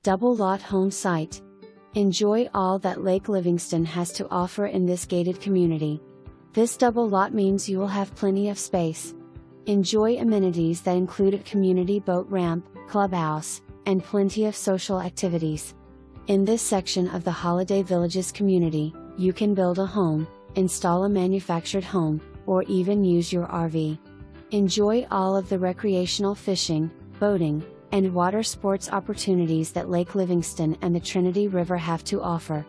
Double lot home site. Enjoy all that Lake Livingston has to offer in this gated community. This double lot means you will have plenty of space. Enjoy amenities that include a community boat ramp, clubhouse, and plenty of social activities. In this section of the Holiday Villages community, you can build a home, install a manufactured home, or even use your RV. Enjoy all of the recreational fishing, boating, and water sports opportunities that Lake Livingston and the Trinity River have to offer.